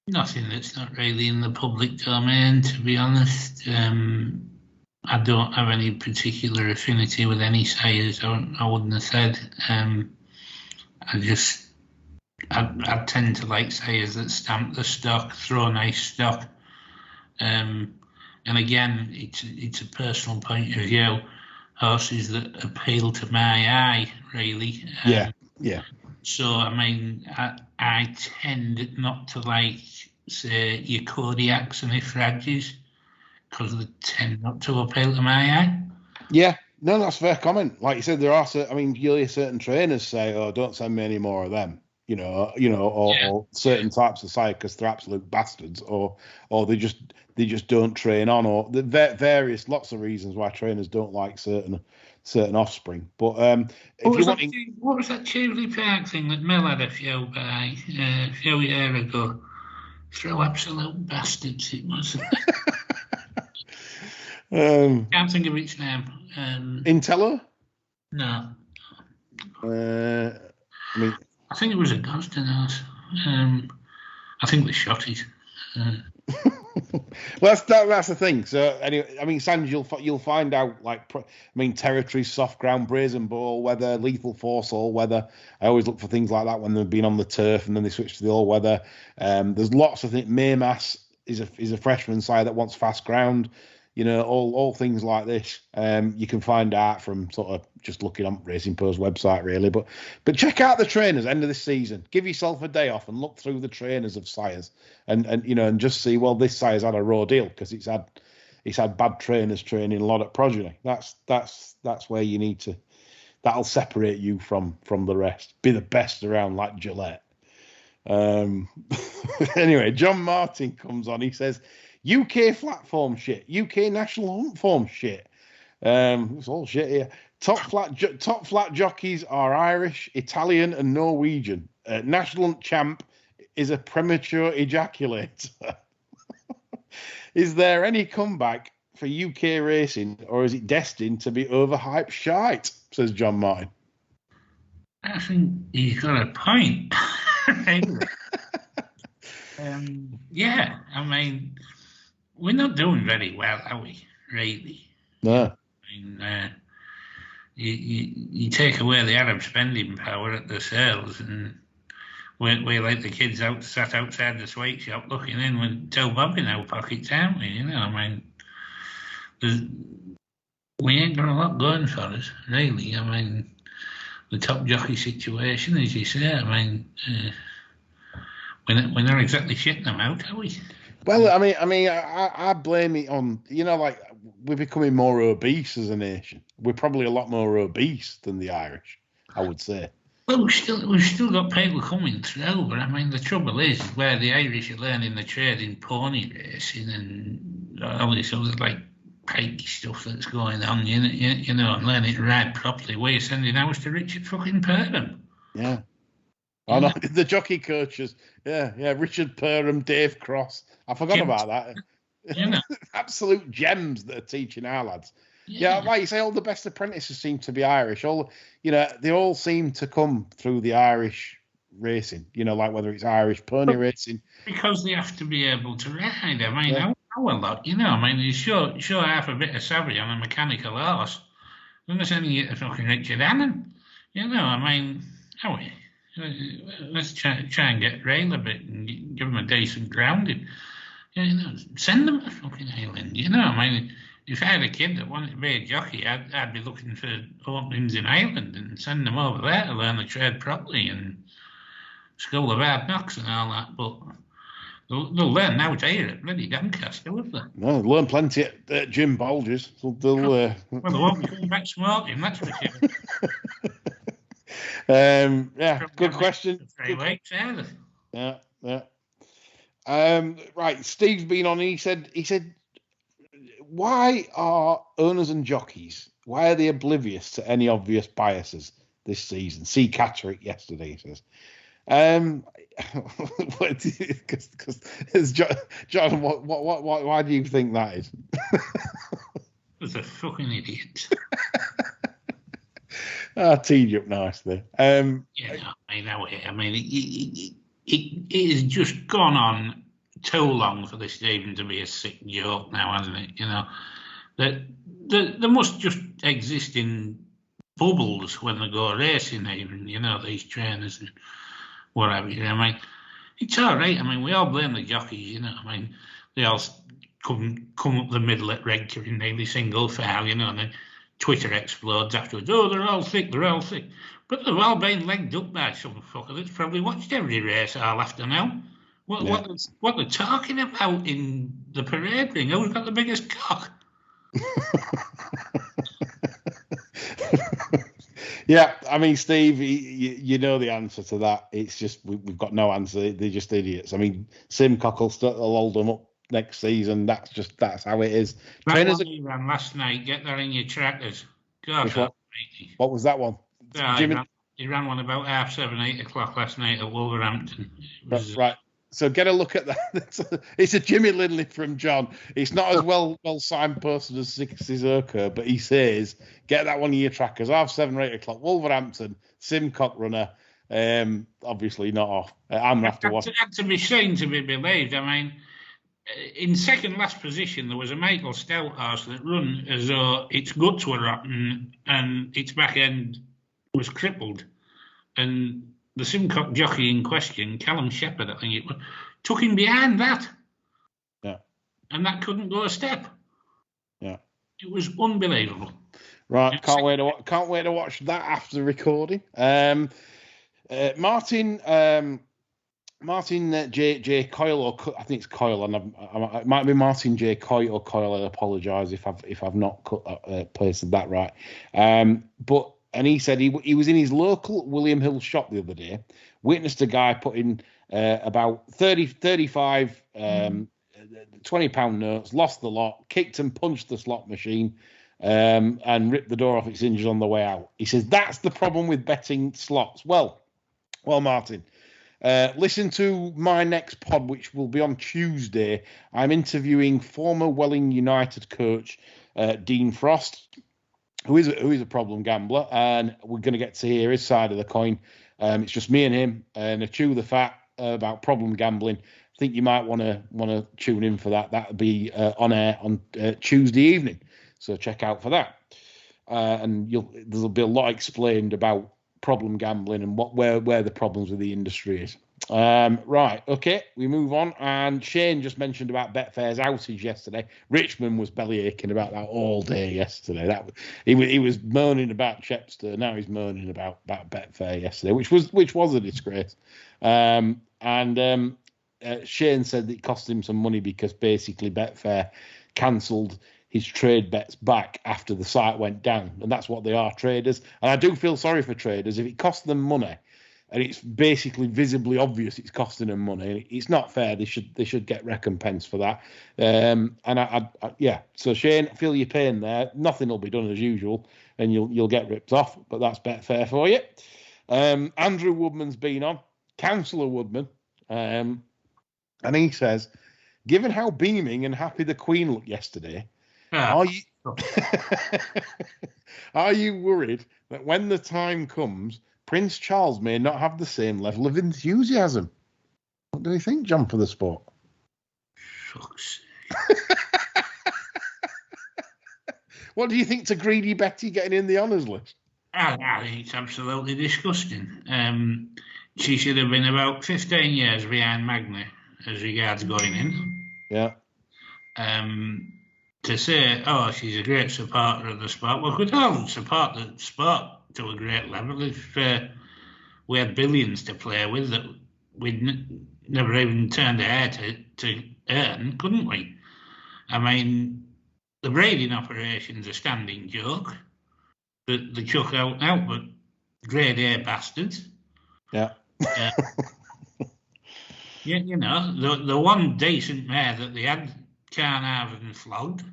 Nothing that's not really in the public domain, to be honest. I don't have any particular affinity with any sires. I wouldn't have said. I tend to like sires that stamp the stock, throw nice stock. And again, it's a personal point of view. Horses that appeal to my eye, really. Yeah. So, I mean, I tend not to like, say, your Kodiaks and Ifrages because they tend not to appeal to my eye. Yeah, no, that's a fair comment. Like you said, there are you'll hear certain trainers say, "Oh, don't send me any more of them." Or certain types of sire because they're absolute bastards, or they just don't train on, or the various lots of reasons why trainers don't like certain certain offspring. But if you want, what was that Cheveley Park thing that Mel had a few years ago? Throw absolute bastards, it was. Can't think of its name. Intello? No. I think it was a Gosden house. I think they shot it. Well, that's the thing. So anyway, Sands, you'll find out territory, soft ground, brazen ball weather, lethal force all weather. I always look for things like that when they've been on the turf and then they switch to the all weather. There's lots of things. Maymas is a freshman side that wants fast ground. All things like this. You can find out from sort of just looking on Racing Post website, really. But check out the trainers end of this season. Give yourself a day off and look through the trainers of sires, and just see. Well, this sire's had a raw deal because it's had bad trainers training a lot at progeny. That's where you need to. That'll separate you from the rest. Be the best around like Gillette. Anyway, John Martin comes on. He says, UK flat form shit, UK national hunt form shit. It's all shit here. Top flat jockeys are Irish, Italian, and Norwegian. National hunt champ is a premature ejaculator. Is there any comeback for UK racing, or is it destined to be overhyped shite? Says John Martin. I think he's got a point. Yeah, we're not doing very well, are we? Really? No. You take away the Arab spending power at the sales, and we like the kids sat outside the sweet shop looking in with toe bob in our pockets, aren't we? We ain't got a lot going for us, really. The top jockey situation, as you say, we're not exactly shitting them out, are we? Well, I blame it on, we're becoming more obese as a nation. We're probably a lot more obese than the Irish, I would say. Well, we've still got people coming through, but the trouble is where the Irish are learning the trade in pony racing and all this other pikey stuff that's going on, and learning to ride properly. We're sending ours to Richard fucking Perham. Yeah. Oh, no, the jockey coaches. Yeah, Richard Perham, Dave Cross. I forgot about that. Absolute gems that are teaching our lads. Yeah, like you say, all the best apprentices seem to be Irish. They all seem to come through the Irish racing. Whether it's Irish pony racing. Because they have to be able to ride. I know a lot. You show half a bit of savvy on a mechanical horse. I'm not sending you to fucking Richard Allen. Let's try and get rail a bit and give them a decent grounding. Send them to fucking Ireland. If I had a kid that wanted to be a jockey, I'd be looking for openings in Ireland and send them over there to learn the trade properly and school of hard knocks and all that. But they'll learn now here at bloody Doncaster, won't they? No, they'll learn plenty at Jim Bolger's. They won't be coming back smoking, that's for sure. Good question. 3 weeks, Yeah. Right, Steve's been on. He said, why are owners and jockeys, why are they oblivious to any obvious biases this season? See Catterick yesterday, he says. Because John, why do you think that is? He's a fucking idiot. I teed you up nicely. I know it. It has just gone on too long for this even to be a sick joke now, hasn't it? That there must just exist in bubbles when they go racing, even, these trainers and whatever. It's all right. We all blame the jockeys, they all come up the middle at Redcar in nearly single file, and then Twitter explodes afterwards. Oh, they're all thick. But they've all been legged up by some fucker that's probably watched every race all afternoon. What they're talking about in the parade ring? Who's got the biggest cock? Yeah, Steve, you know the answer to that. It's just we've got no answer. They're just idiots. Simcock will hold them up next season. That's how it is. Trainers ran last night. Get that in your trackers. God, Which one? matey. What was that one? Yeah, he ran one about 7:30, 8 o'clock last night at Wolverhampton. It was, Right. So get a look at that. It's a Jimmy Lindley from John. It's not as well signposted as 60 Zerker, but he says get that one of your trackers. 7:30 or 8 o'clock. Wolverhampton, Simcock runner. Obviously not off. I'm gonna have to watch. Had to be seen to be believed. I mean, in second last position there was a Michael Stout horse that run as though its guts were rotten and its back end was crippled, and the Simcock jockey in question, Callum Shepherd, I think it was, took him behind that. Yeah. And that couldn't go a step. Yeah. It was unbelievable. Right. Can't wait to watch that after recording. Martin J Coyle, or I think it's Coyle, and it might be Martin J Coyle or Coyle. I apologise if I've not placed that right. And he said he was in his local William Hill shop the other day, witnessed a guy putting about 35 £20 notes, lost the lot, kicked and punched the slot machine, and ripped the door off its hinges on the way out. He says that's the problem with betting slots. Well, Martin, listen to my next pod, which will be on Tuesday. I'm interviewing former Welling United coach Dean Frost, who is a problem gambler, and we're going to get to hear his side of the coin. It's just me and him, and a chew the fat about problem gambling. I think you might want to tune in for that. That'll be on air on Tuesday evening, so check out for that. And there'll be a lot explained about problem gambling and where the problems with the industry is. Right, okay, we move on. And Shane just mentioned about Betfair's outage yesterday. Richmond was belly aching about that all day yesterday. He was moaning about Chepstow. Now he's moaning about Betfair yesterday, which was a disgrace. Shane said that it cost him some money because basically Betfair cancelled his trade bets back after the site went down, and that's what they are, traders. And I do feel sorry for traders if it costs them money, and it's basically visibly obvious it's costing them money. It's not fair. They should get recompense for that. So Shane, feel your pain there. Nothing will be done as usual, and you'll get ripped off. But that's Betfair for you. Andrew Woodman's been on, Councillor Woodman, and he says, given how beaming and happy the Queen looked yesterday, are you worried that when the time comes, Prince Charles may not have the same level of enthusiasm? What do you think, John, for the sport? Shucks. What do you think to Greedy Betty getting in the honours list? I think it's absolutely disgusting. She should have been about 15 years behind Magna as regards going in. Yeah. To say, she's a great supporter of the sport. We could all support the sport to a great level if we had billions to play with that we'd never even turned our head to earn, couldn't we? I mean, the breeding operation's a standing joke. The chuck out now, but grade A bastards. Yeah. The one decent mare that they had, Carnarvon flogged.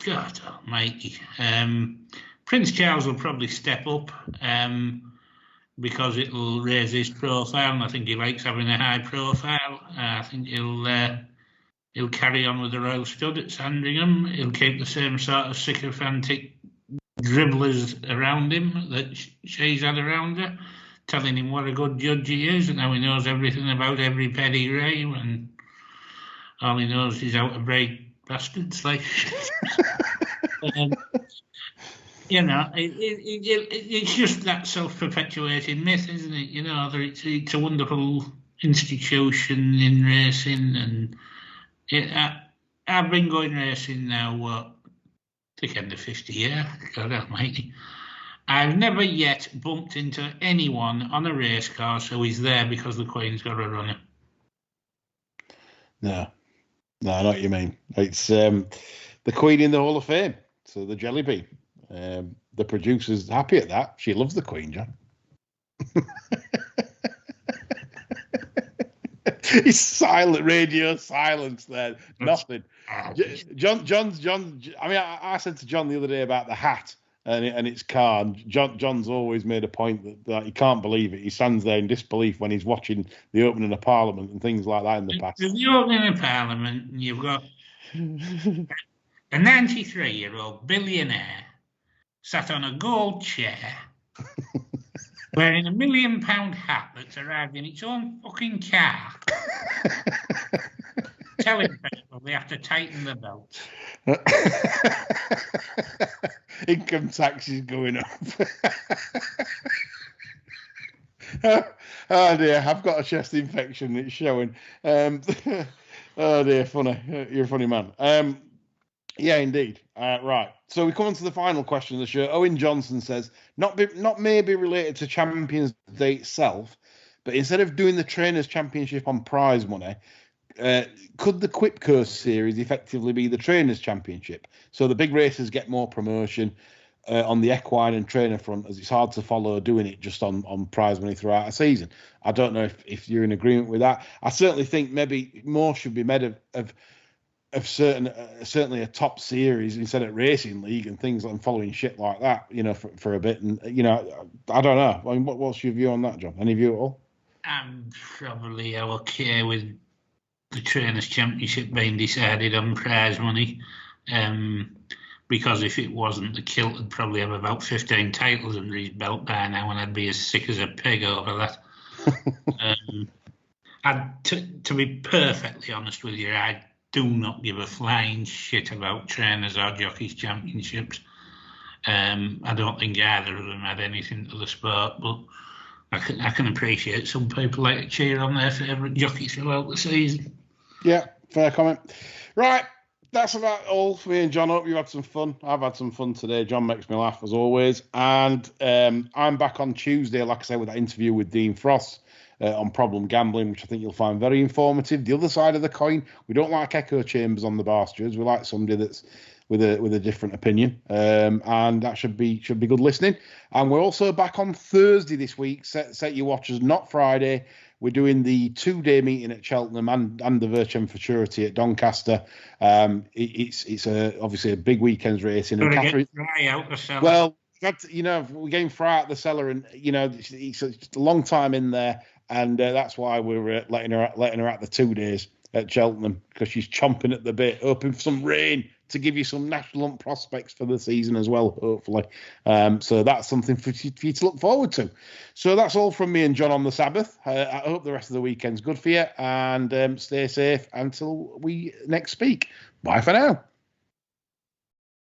God almighty. Prince Charles will probably step up because it'll raise his profile, and I think he likes having a high profile. I think he'll carry on with the Royal Stud at Sandringham. He'll keep the same sort of sycophantic dribblers around him that she's had around her, telling him what a good judge he is and how he knows everything about every pedigree, and all he knows is how to break bastards. Like, it's just that self-perpetuating myth, isn't it? That it's a wonderful institution in racing, and I've been going racing now, I think I'm the 50th year. God almighty. I've never yet bumped into anyone on a race course who is there because the Queen's got a runner. No, I know what you mean. It's the Queen in the Hall of Fame, so the Jelly Bean. The producer's happy at that. She loves the Queen, John. It's silent, radio silence there. Nothing. John's. I mean, I said to John the other day about the hat and its car. And John's always made a point that he can't believe it. He stands there in disbelief when he's watching the opening of Parliament and things like that in the past. The opening of Parliament, and you've got a 93-year-old billionaire sat on a gold chair wearing a £1 million hat that's arrived in its own fucking car, telling people they have to tighten the belt. Income tax is going up. Oh dear, I've got a chest infection. It's showing. Oh dear, funny. You're a funny man. Yeah, indeed. Right. So we come on to the final question of the show. Owen Johnson says, not maybe related to Champions Day itself, but instead of doing the Trainers' Championship on prize money, could the Quip Course Series effectively be the Trainers' Championship? So the big racers get more promotion on the equine and trainer front, as it's hard to follow doing it just on prize money throughout a season. I don't know if you're in agreement with that. I certainly think maybe more should be made of certainly a top series instead of racing league and things and following shit like that, for a bit. And, I don't know. I mean, what's your view on that, John? Any view at all? I'm probably okay with the Trainers' Championship being decided on prize money. Because if it wasn't, the Kilt would probably have about 15 titles under his belt by now, and I'd be as sick as a pig over that. To be perfectly honest with you, I do not give a flying shit about Trainers or Jockeys Championships. I don't think either of them add anything to the sport, but I can appreciate some people like to cheer on their favourite jockey throughout the season. Yeah, fair comment. Right. That's about all for me and John. Hope you had some fun. I've had some fun today. John makes me laugh as always. And I'm back on Tuesday, like I say, with that interview with Dean Frost on problem gambling, which I think you'll find very informative. The other side of the coin, we don't like echo chambers on the bar stewards. We like somebody that's with a different opinion, and that should be good listening. And we're also back on Thursday this week. Set your watchers, not Friday. We're doing the 2-day meeting at Cheltenham and the Virgin Futurity at Doncaster. It's obviously a big weekend's racing. Well, we're getting Fry out the cellar, and it's a long time in there, and that's why we're letting her out the 2 days at Cheltenham, because she's chomping at the bit, hoping for some rain to give you some national hunt prospects for the season as well, hopefully. So that's something for you to look forward to. So that's all from me and John on the Sabbath. I hope the rest of the weekend's good for you, and stay safe until we next speak. Bye for now.